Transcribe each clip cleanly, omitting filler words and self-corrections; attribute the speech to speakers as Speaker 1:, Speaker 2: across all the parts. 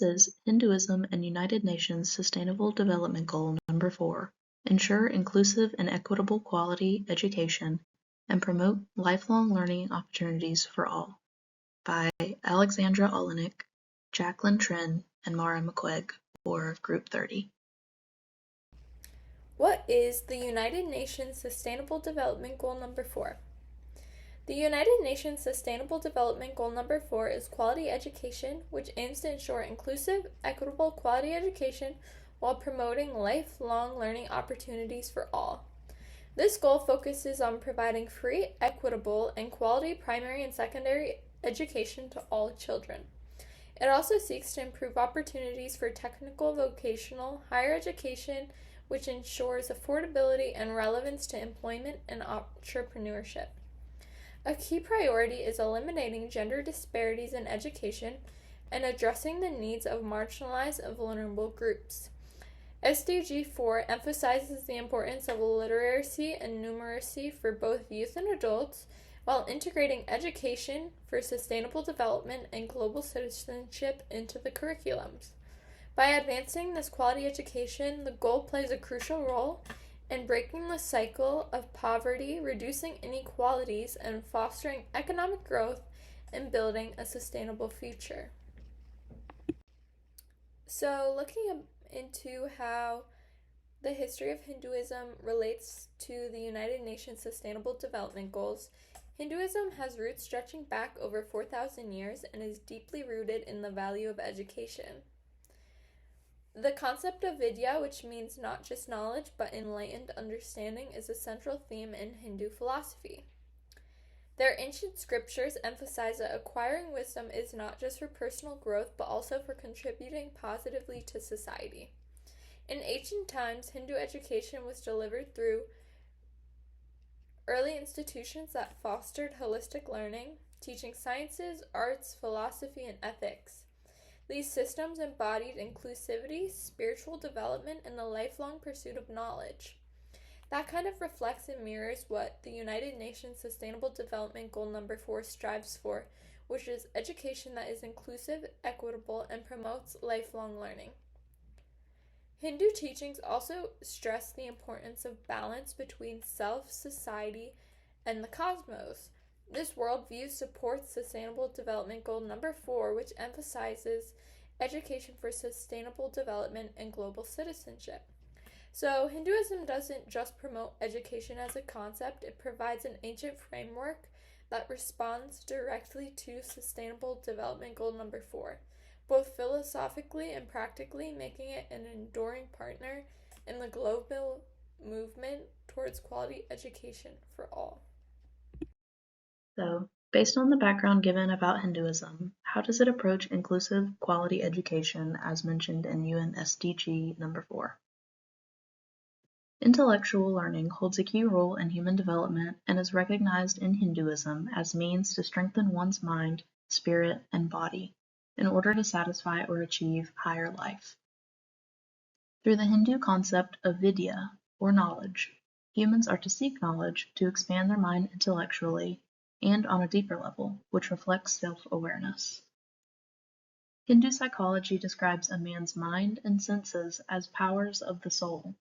Speaker 1: is Hinduism and United Nations Sustainable Development Goal number 4, ensure inclusive and equitable quality education and promote lifelong learning opportunities for all, by Alexandra Olenek, Jacqueline Trin, and Mara McQuigg, for Group 30.
Speaker 2: What is the United Nations Sustainable Development Goal number 4? The United Nations Sustainable Development Goal number 4 is quality education, which aims to ensure inclusive, equitable quality education while promoting lifelong learning opportunities for all. This goal focuses on providing free, equitable, and quality primary and secondary education to all children. It also seeks to improve opportunities for technical, vocational, higher education, which ensures affordability and relevance to employment and entrepreneurship. A key priority is eliminating gender disparities in education and addressing the needs of marginalized and vulnerable groups. SDG 4 emphasizes the importance of literacy and numeracy for both youth and adults, while integrating education for sustainable development and global citizenship into the curriculums. By advancing this quality education, the goal plays a crucial role in breaking the cycle of poverty, reducing inequalities, and fostering economic growth and building a sustainable future. So, looking into how the history of Hinduism relates to the United Nations Sustainable Development Goals, Hinduism has roots stretching back over 4,000 years and is deeply rooted in the value of education. The concept of vidya, which means not just knowledge but enlightened understanding, is a central theme in Hindu philosophy. Their ancient scriptures emphasize that acquiring wisdom is not just for personal growth but also for contributing positively to society. In ancient times, Hindu education was delivered through early institutions that fostered holistic learning, teaching sciences, arts, philosophy, and ethics. These systems embodied inclusivity, spiritual development, and the lifelong pursuit of knowledge. That kind of reflects and mirrors what the United Nations Sustainable Development Goal number 4 strives for, which is education that is inclusive, equitable, and promotes lifelong learning. Hindu teachings also stress the importance of balance between self, society, and the cosmos. This worldview supports Sustainable Development Goal number 4, which emphasizes education for sustainable development and global citizenship. So, Hinduism doesn't just promote education as a concept, it provides an ancient framework that responds directly to Sustainable Development Goal number 4, both philosophically and practically, making it an enduring partner in the global movement towards quality education for all.
Speaker 1: So, based on the background given about Hinduism, how does it approach inclusive quality education as mentioned in UNSDG number 4? Intellectual learning holds a key role in human development and is recognized in Hinduism as means to strengthen one's mind, spirit, and body in order to satisfy or achieve higher life. Through the Hindu concept of vidya, or knowledge, humans are to seek knowledge to expand their mind intellectually and on a deeper level, which reflects self-awareness. Hindu psychology describes a man's mind and senses as powers of the soul,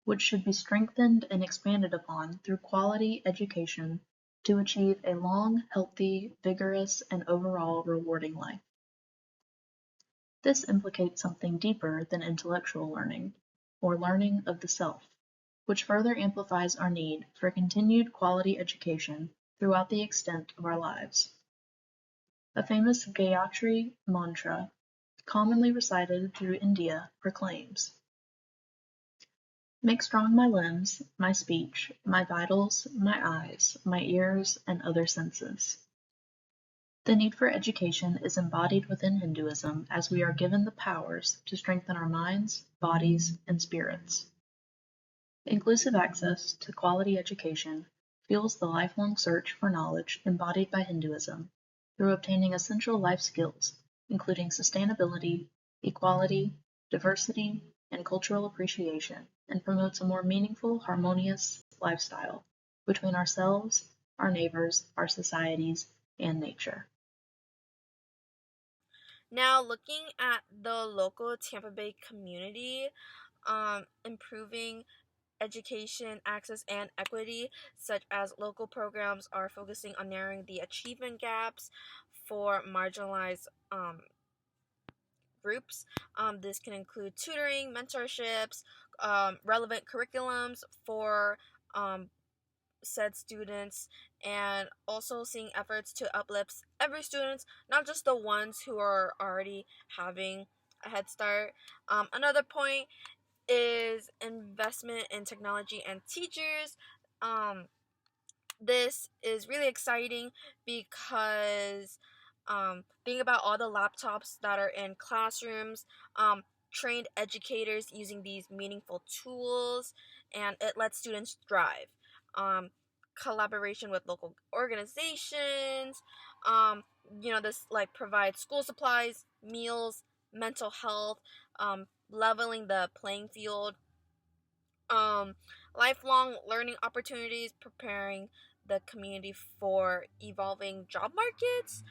Speaker 1: which should be strengthened and expanded upon through quality education to achieve a long, healthy, vigorous, and overall rewarding life. This implicates something deeper than intellectual learning, or learning of the self, which further amplifies our need for continued quality education throughout the extent of our lives. A famous Gayatri mantra, commonly recited through India, proclaims, "Make strong my limbs, my speech, my vitals, my eyes, my ears, and other senses." The need for education is embodied within Hinduism as we are given the powers to strengthen our minds, bodies, and spirits. Inclusive access to quality education fuels the lifelong search for knowledge embodied by Hinduism through obtaining essential life skills, including sustainability, equality, diversity, and cultural appreciation, and promotes a more meaningful, harmonious lifestyle between ourselves, our neighbors, our societies, and nature.
Speaker 3: Now, looking at the local Tampa Bay community, improving education access and equity, such as local programs are focusing on narrowing the achievement gaps for marginalized groups. This can include tutoring, mentorships, relevant curriculums for said students, and also seeing efforts to uplift every student, not just the ones who are already having a head start. Another point is investment in technology and teachers. This is really exciting because think about all the laptops that are in classrooms, trained educators using these meaningful tools, and it lets students thrive. Um, Collaboration with local organizations, um, this like provides school supplies, meals, mental health, leveling the playing field, um, lifelong learning opportunities, preparing the community for evolving job markets.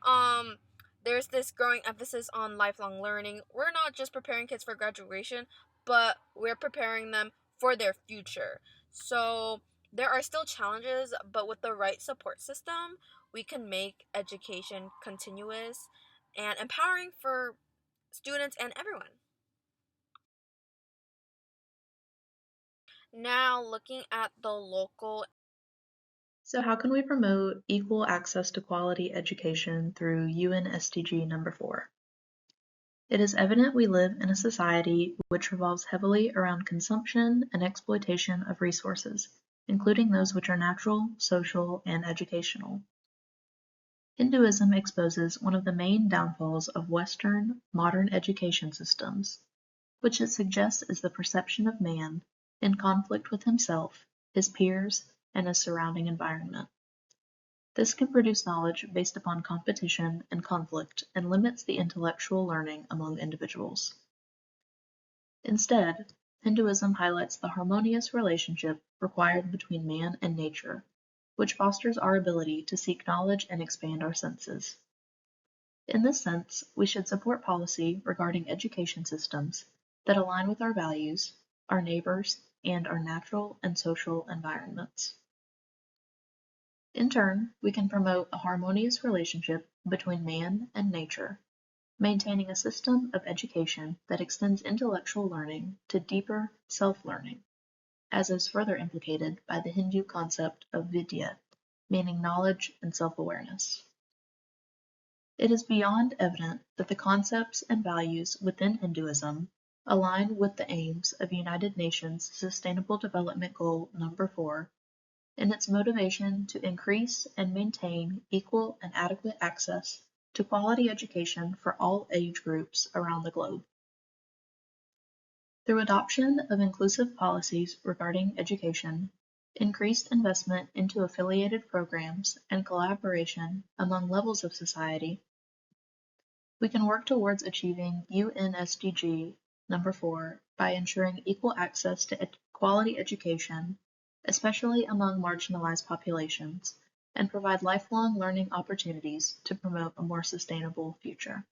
Speaker 3: Um, there's this growing emphasis on lifelong learning. We're not just preparing kids for graduation, but we're preparing them for their future. So there are still challenges, but with the right support system, we can make education continuous and empowering for students and everyone. Now, looking at the local.
Speaker 1: So, how can we promote equal access to quality education through UNSDG number 4? It is evident we live in a society which revolves heavily around consumption and exploitation of resources, including those which are natural, social, and educational. Hinduism exposes one of the main downfalls of Western, modern education systems, which it suggests is the perception of man in conflict with himself, his peers, and his surrounding environment. This can produce knowledge based upon competition and conflict and limits the intellectual learning among individuals. Instead, Hinduism highlights the harmonious relationship required between man and nature, which fosters our ability to seek knowledge and expand our senses. In this sense, we should support policy regarding education systems that align with our values, our neighbors, and our natural and social environments. In turn, we can promote a harmonious relationship between man and nature, maintaining a system of education that extends intellectual learning to deeper self-learning, as is further implicated by the Hindu concept of vidya, meaning knowledge and self-awareness. It is beyond evident that the concepts and values within Hinduism align with the aims of United Nations Sustainable Development Goal number 4 in its motivation to increase and maintain equal and adequate access to quality education for all age groups around the globe. Through adoption of inclusive policies regarding education, increased investment into affiliated programs, and collaboration among levels of society, we can work towards achieving UNSDG number 4 by ensuring equal access to quality education, especially among marginalized populations, and provide lifelong learning opportunities to promote a more sustainable future.